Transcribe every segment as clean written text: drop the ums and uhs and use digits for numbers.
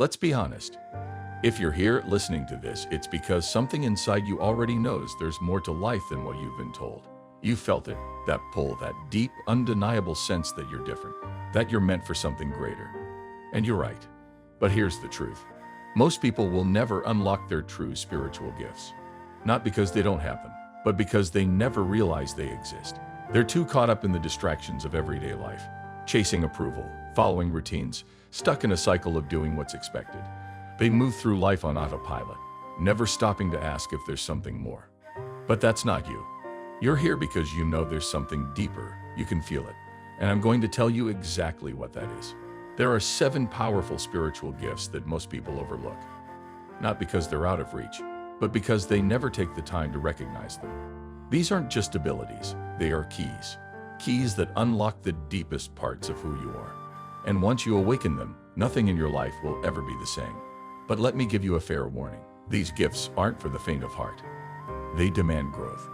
Let's be honest. If you're here listening to this, it's because something inside you already knows there's more to life than what you've been told. You felt it, that pull, that deep, undeniable sense that you're different, that you're meant for something greater. And you're right. But here's the truth. Most people will never unlock their true spiritual gifts. Not because they don't have them, but because they never realize they exist. They're too caught up in the distractions of everyday life, chasing approval, following routines, stuck in a cycle of doing what's expected. They move through life on autopilot, never stopping to ask if there's something more. But that's not you. You're here because you know there's something deeper. You can feel it. And I'm going to tell you exactly what that is. There are 7 powerful spiritual gifts that most people overlook. Not because they're out of reach, but because they never take the time to recognize them. These aren't just abilities, they are keys. Keys that unlock the deepest parts of who you are. And once you awaken them, nothing in your life will ever be the same. But let me give you a fair warning. These gifts aren't for the faint of heart. They demand growth.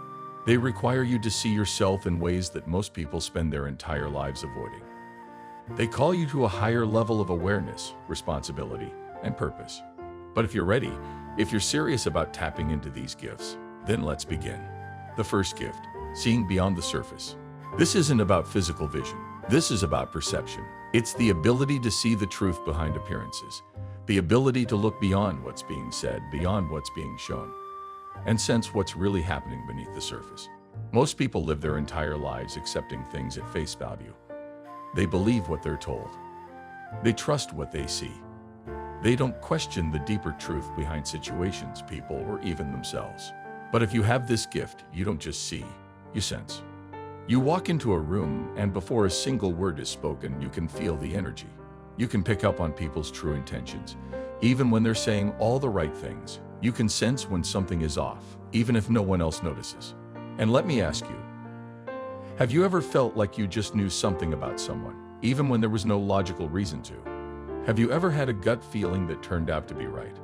They require you to see yourself in ways that most people spend their entire lives avoiding. They call you to a higher level of awareness, responsibility, and purpose. But if you're ready, if you're serious about tapping into these gifts, then let's begin. The first gift, seeing beyond the surface. This isn't about physical vision. This is about perception. It's the ability to see the truth behind appearances. The ability to look beyond what's being said, beyond what's being shown, and sense what's really happening beneath the surface. Most people live their entire lives accepting things at face value. They believe what they're told. They trust what they see. They don't question the deeper truth behind situations, people, or even themselves. But if you have this gift, you don't just see, you sense. You walk into a room, and before a single word is spoken, you can feel the energy. You can pick up on people's true intentions. Even when they're saying all the right things, you can sense when something is off, even if no one else notices. And let me ask you, have you ever felt like you just knew something about someone, even when there was no logical reason to? Have you ever had a gut feeling that turned out to be right?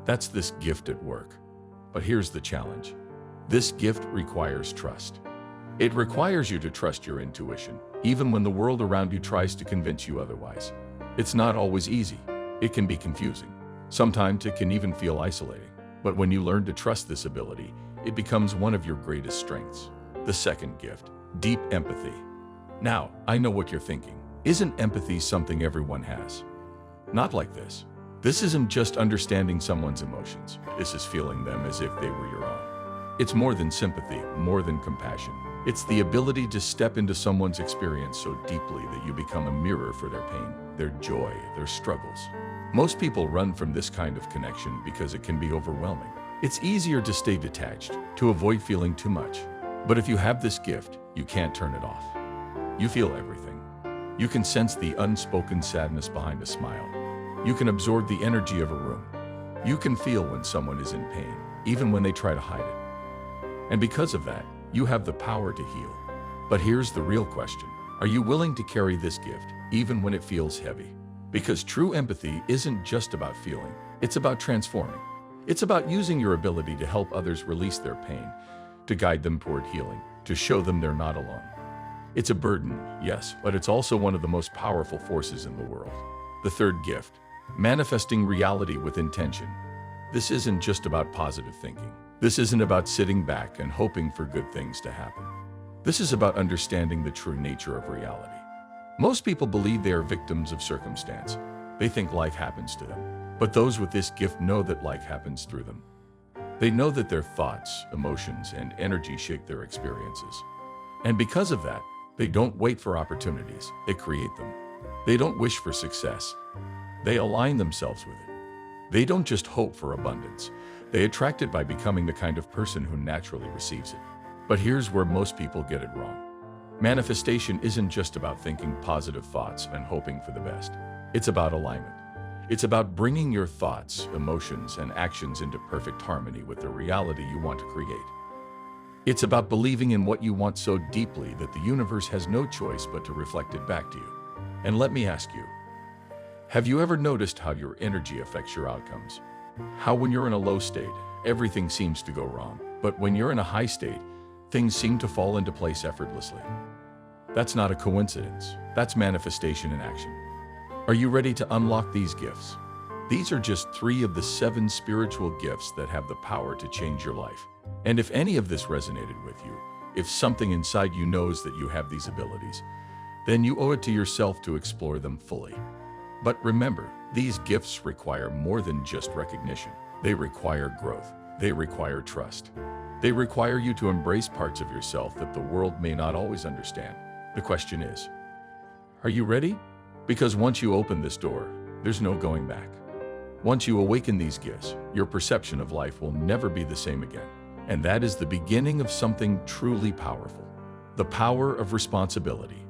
That's this gift at work. But here's the challenge. This gift requires trust. It requires you to trust your intuition, even when the world around you tries to convince you otherwise. It's not always easy. It can be confusing. Sometimes it can even feel isolating. But when you learn to trust this ability, it becomes one of your greatest strengths. The second gift, deep empathy. Now, I know what you're thinking. Isn't empathy something everyone has? Not like this. This isn't just understanding someone's emotions. This is feeling them as if they were your own. It's more than sympathy, more than compassion. It's the ability to step into someone's experience so deeply that you become a mirror for their pain, their joy, their struggles. Most people run from this kind of connection because it can be overwhelming. It's easier to stay detached, to avoid feeling too much. But if you have this gift, you can't turn it off. You feel everything. You can sense the unspoken sadness behind a smile. You can absorb the energy of a room. You can feel when someone is in pain, even when they try to hide it. And because of that, you have the power to heal. But here's the real question. Are you willing to carry this gift, even when it feels heavy? Because true empathy isn't just about feeling. It's about transforming. It's about using your ability to help others release their pain, to guide them toward healing, to show them they're not alone. It's a burden, yes, but it's also one of the most powerful forces in the world. The third gift, manifesting reality with intention. This isn't just about positive thinking. This isn't about sitting back and hoping for good things to happen. This is about understanding the true nature of reality. Most people believe they are victims of circumstance. They think life happens to them. But those with this gift know that life happens through them. They know that their thoughts, emotions, and energy shape their experiences. And because of that, they don't wait for opportunities, they create them. They don't wish for success. They align themselves with it. They don't just hope for abundance. They attract it by becoming the kind of person who naturally receives it. But here's where most people get it wrong. Manifestation isn't just about thinking positive thoughts and hoping for the best. It's about alignment. It's about bringing your thoughts, emotions, and actions into perfect harmony with the reality you want to create. It's about believing in what you want so deeply that the universe has no choice but to reflect it back to you. And let me ask you, have you ever noticed how your energy affects your outcomes? How when you're in a low state, everything seems to go wrong, but when you're in a high state, things seem to fall into place effortlessly. That's not a coincidence. That's manifestation in action. Are you ready to unlock these gifts? These are just 3 of the 7 spiritual gifts that have the power to change your life. And if any of this resonated with you, if something inside you knows that you have these abilities, then you owe it to yourself to explore them fully. But remember, these gifts require more than just recognition. They require growth. They require trust. They require you to embrace parts of yourself that the world may not always understand. The question is, are you ready? Because once you open this door, there's no going back. Once you awaken these gifts, your perception of life will never be the same again. And that is the beginning of something truly powerful. The power of responsibility.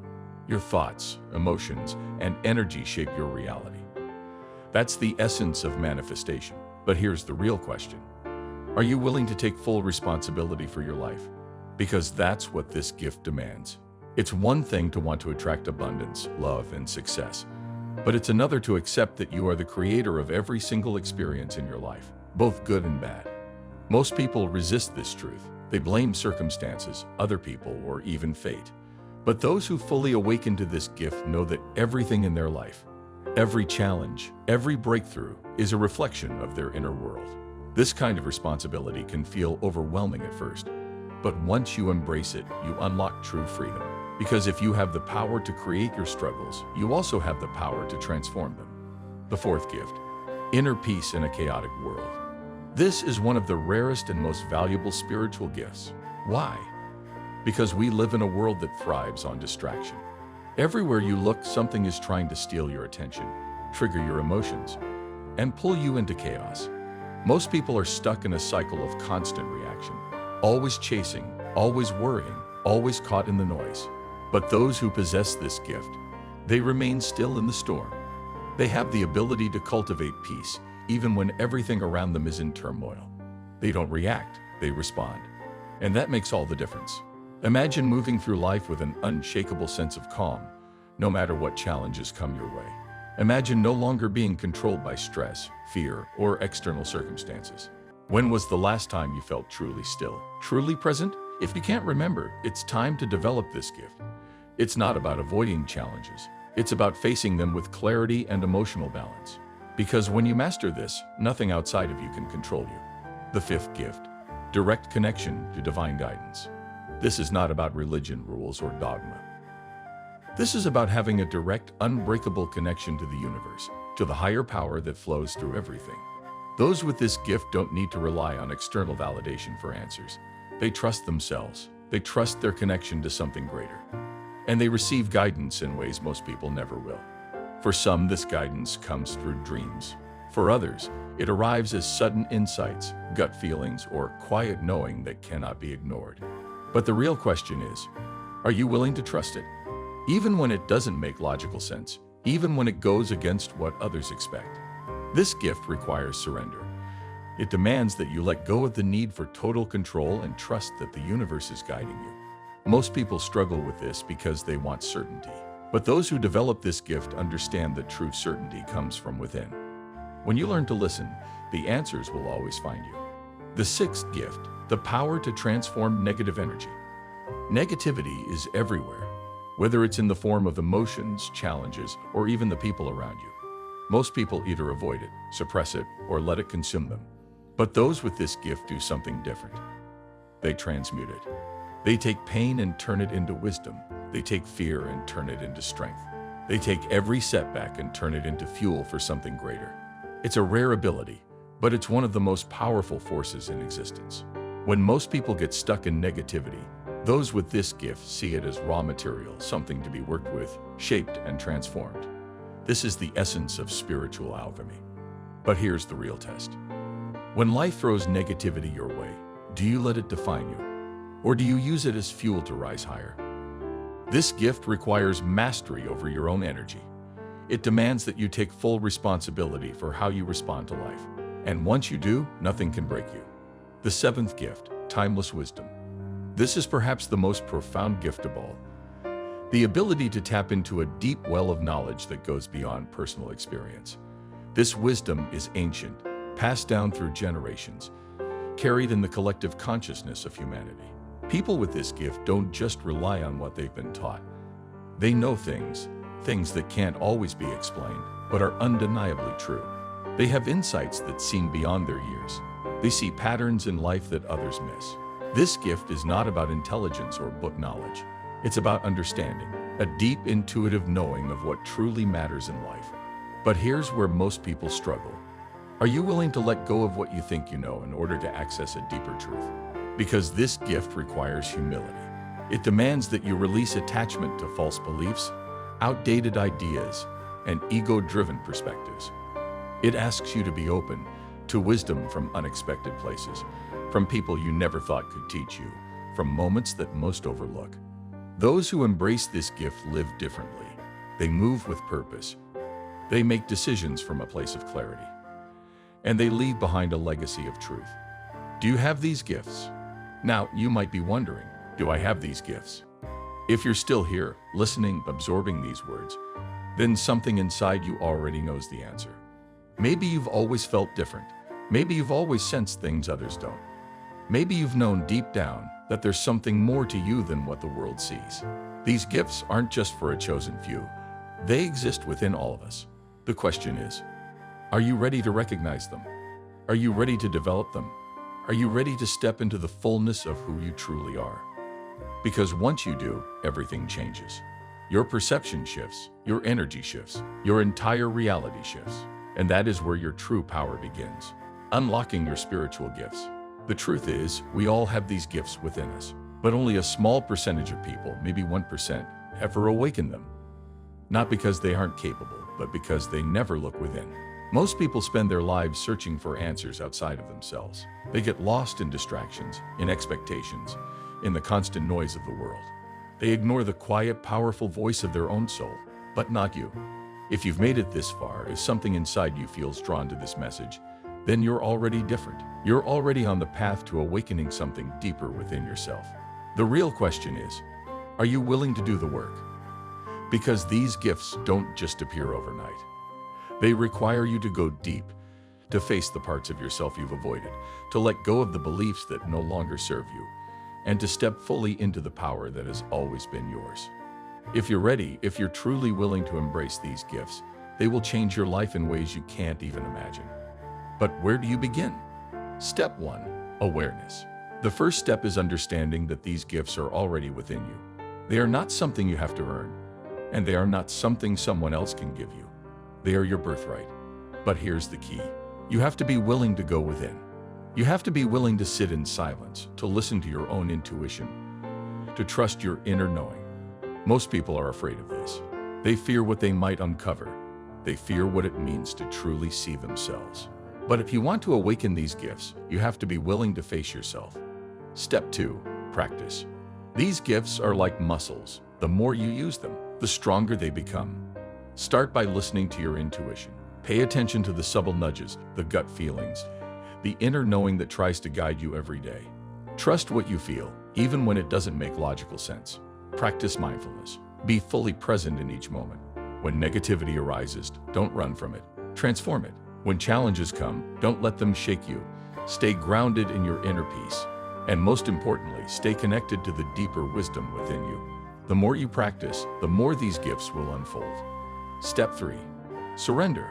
Your thoughts, emotions, and energy shape your reality. That's the essence of manifestation. But here's the real question. Are you willing to take full responsibility for your life? Because that's what this gift demands. It's one thing to want to attract abundance, love, and success, but it's another to accept that you are the creator of every single experience in your life, both good and bad. Most people resist this truth. They blame circumstances, other people, or even fate. But those who fully awaken to this gift know that everything in their life, every challenge, every breakthrough, is a reflection of their inner world. This kind of responsibility can feel overwhelming at first, but once you embrace it, you unlock true freedom. Because if you have the power to create your struggles, you also have the power to transform them. The 4th gift, inner peace in a chaotic world. This is one of the rarest and most valuable spiritual gifts. Why? Because we live in a world that thrives on distraction. Everywhere you look, something is trying to steal your attention, trigger your emotions, and pull you into chaos. Most people are stuck in a cycle of constant reaction, always chasing, always worrying, always caught in the noise. But those who possess this gift, they remain still in the storm. They have the ability to cultivate peace, even when everything around them is in turmoil. They don't react, they respond. And that makes all the difference. Imagine moving through life with an unshakable sense of calm, no matter what challenges come your way. Imagine no longer being controlled by stress, fear, or external circumstances. When was the last time you felt truly still, truly present? If you can't remember, it's time to develop this gift. It's not about avoiding challenges. It's about facing them with clarity and emotional balance. Because when you master this, nothing outside of you can control you. The 5th gift, direct connection to divine guidance. This is not about religion, rules, or dogma. This is about having a direct, unbreakable connection to the universe, to the higher power that flows through everything. Those with this gift don't need to rely on external validation for answers. They trust themselves. They trust their connection to something greater. And they receive guidance in ways most people never will. For some, this guidance comes through dreams. For others, it arrives as sudden insights, gut feelings, or quiet knowing that cannot be ignored. But the real question is, are you willing to trust it? Even when it doesn't make logical sense, even when it goes against what others expect. This gift requires surrender. It demands that you let go of the need for total control and trust that the universe is guiding you. Most people struggle with this because they want certainty. But those who develop this gift understand that true certainty comes from within. When you learn to listen, the answers will always find you. The 6th gift, the power to transform negative energy. Negativity is everywhere, whether it's in the form of emotions, challenges, or even the people around you. Most people either avoid it, suppress it, or let it consume them. But those with this gift do something different. They transmute it. They take pain and turn it into wisdom. They take fear and turn it into strength. They take every setback and turn it into fuel for something greater. It's a rare ability, but it's one of the most powerful forces in existence. When most people get stuck in negativity, those with this gift see it as raw material, something to be worked with, shaped, and transformed. This is the essence of spiritual alchemy. But here's the real test. When life throws negativity your way, do you let it define you? Or do you use it as fuel to rise higher? This gift requires mastery over your own energy. It demands that you take full responsibility for how you respond to life. And once you do, nothing can break you. The 7th gift, timeless wisdom. This is perhaps the most profound gift of all. The ability to tap into a deep well of knowledge that goes beyond personal experience. This wisdom is ancient, passed down through generations, carried in the collective consciousness of humanity. People with this gift don't just rely on what they've been taught. They know things that can't always be explained, but are undeniably true. They have insights that seem beyond their years. They see patterns in life that others miss. This gift is not about intelligence or book knowledge. It's about understanding, a deep intuitive knowing of what truly matters in life. But here's where most people struggle. Are you willing to let go of what you think you know in order to access a deeper truth? Because this gift requires humility. It demands that you release attachment to false beliefs, outdated ideas, and ego-driven perspectives. It asks you to be open to wisdom from unexpected places, from people you never thought could teach you, from moments that most overlook. Those who embrace this gift live differently. They move with purpose. They make decisions from a place of clarity. And they leave behind a legacy of truth. Do you have these gifts? Now, you might be wondering, do I have these gifts? If you're still here, listening, absorbing these words, then something inside you already knows the answer. Maybe you've always felt different. Maybe you've always sensed things others don't. Maybe you've known deep down that there's something more to you than what the world sees. These gifts aren't just for a chosen few. They exist within all of us. The question is, are you ready to recognize them? Are you ready to develop them? Are you ready to step into the fullness of who you truly are? Because once you do, everything changes. Your perception shifts, your energy shifts, your entire reality shifts. And that is where your true power begins, unlocking your spiritual gifts. The truth is, we all have these gifts within us, but only a small percentage of people, maybe 1%, ever awaken them. Not because they aren't capable, but because they never look within. Most people spend their lives searching for answers outside of themselves. They get lost in distractions, in expectations, in the constant noise of the world. They ignore the quiet, powerful voice of their own soul, but not you. If you've made it this far, if something inside you feels drawn to this message, then you're already different. You're already on the path to awakening something deeper within yourself. The real question is, are you willing to do the work? Because these gifts don't just appear overnight. They require you to go deep, to face the parts of yourself you've avoided, to let go of the beliefs that no longer serve you, and to step fully into the power that has always been yours. If you're ready, if you're truly willing to embrace these gifts, they will change your life in ways you can't even imagine. But where do you begin? Step 1. Awareness. The first step is understanding that these gifts are already within you. They are not something you have to earn, and they are not something someone else can give you. They are your birthright. But here's the key. You have to be willing to go within. You have to be willing to sit in silence, to listen to your own intuition, to trust your inner knowing. Most people are afraid of this. They fear what they might uncover. They fear what it means to truly see themselves. But if you want to awaken these gifts, you have to be willing to face yourself. Step 2. Practice. These gifts are like muscles. The more you use them, the stronger they become. Start by listening to your intuition. Pay attention to the subtle nudges, the gut feelings, the inner knowing that tries to guide you every day. Trust what you feel, even when it doesn't make logical sense. Practice mindfulness. Be fully present in each moment. When negativity arises, don't run from it. Transform it. When challenges come, don't let them shake you. Stay grounded in your inner peace. And most importantly, stay connected to the deeper wisdom within you. The more you practice, the more these gifts will unfold. Step 3. Surrender.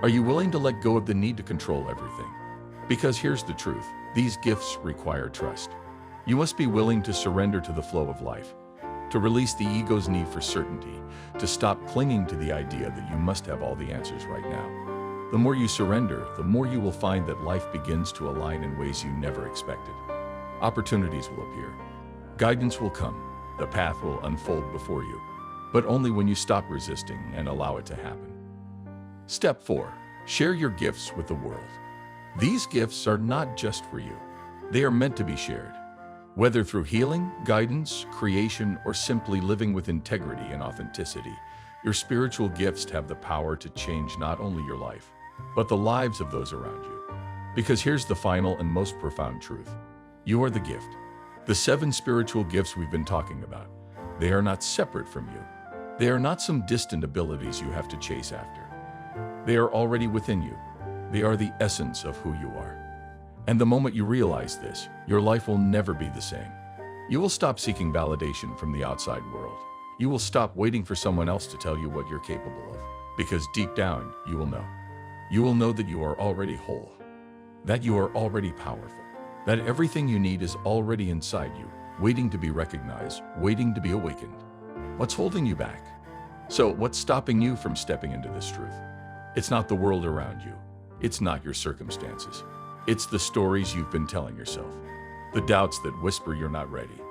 Are you willing to let go of the need to control everything? Because here's the truth. These gifts require trust. You must be willing to surrender to the flow of life, to release the ego's need for certainty, to stop clinging to the idea that you must have all the answers right now. The more you surrender, the more you will find that life begins to align in ways you never expected. Opportunities will appear. Guidance will come. The path will unfold before you, but only when you stop resisting and allow it to happen. Step 4. Share your gifts with the world. These gifts are not just for you. They are meant to be shared. Whether through healing, guidance, creation, or simply living with integrity and authenticity, your spiritual gifts have the power to change not only your life, but the lives of those around you. Because here's the final and most profound truth. You are the gift. The 7 spiritual gifts we've been talking about, they are not separate from you. They are not some distant abilities you have to chase after. They are already within you. They are the essence of who you are. And the moment you realize this, your life will never be the same. You will stop seeking validation from the outside world. You will stop waiting for someone else to tell you what you're capable of. Because deep down, you will know. You will know that you are already whole, that you are already powerful, that everything you need is already inside you, waiting to be recognized, waiting to be awakened. What's holding you back? So, what's stopping you from stepping into this truth? It's not the world around you. It's not your circumstances. It's the stories you've been telling yourself, the doubts that whisper you're not ready,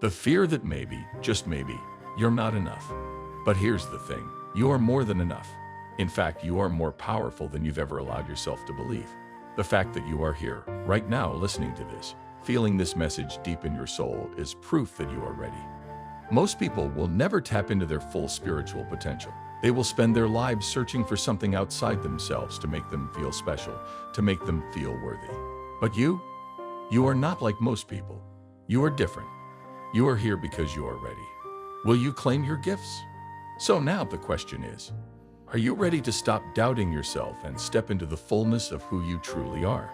the fear that maybe, just maybe, you're not enough. But here's the thing, you are more than enough. In fact, you are more powerful than you've ever allowed yourself to believe. The fact that you are here, right now, listening to this, feeling this message deep in your soul is proof that you are ready. Most people will never tap into their full spiritual potential. They will spend their lives searching for something outside themselves to make them feel special, to make them feel worthy. But you are not like most people. You are different. You are here because you are ready. Will you claim your gifts? So now the question is, are you ready to stop doubting yourself and step into the fullness of who you truly are?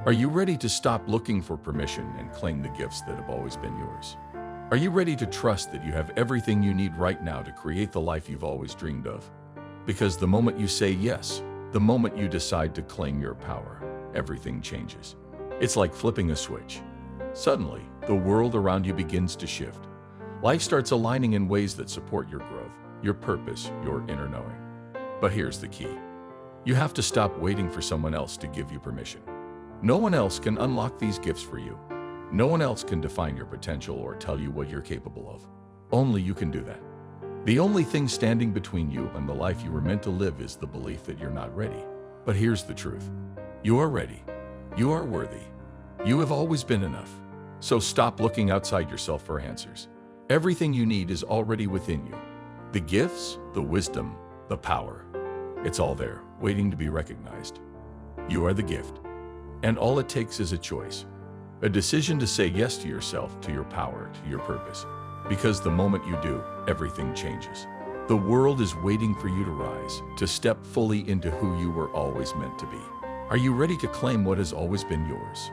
Are you ready to stop looking for permission and claim the gifts that have always been yours? Are you ready to trust that you have everything you need right now to create the life you've always dreamed of? Because the moment you say yes, the moment you decide to claim your power, everything changes. It's like flipping a switch. Suddenly, the world around you begins to shift. Life starts aligning in ways that support your growth, your purpose, your inner knowing. But here's the key. You have to stop waiting for someone else to give you permission. No one else can unlock these gifts for you. No one else can define your potential or tell you what you're capable of. Only you can do that. The only thing standing between you and the life you were meant to live is the belief that you're not ready. But here's the truth. You are ready. You are worthy. You have always been enough. So stop looking outside yourself for answers. Everything you need is already within you. The gifts, the wisdom, the power. It's all there, waiting to be recognized. You are the gift. And all it takes is a choice. A decision to say yes to yourself, to your power, to your purpose. Because the moment you do, everything changes. The world is waiting for you to rise, to step fully into who you were always meant to be. Are you ready to claim what has always been yours?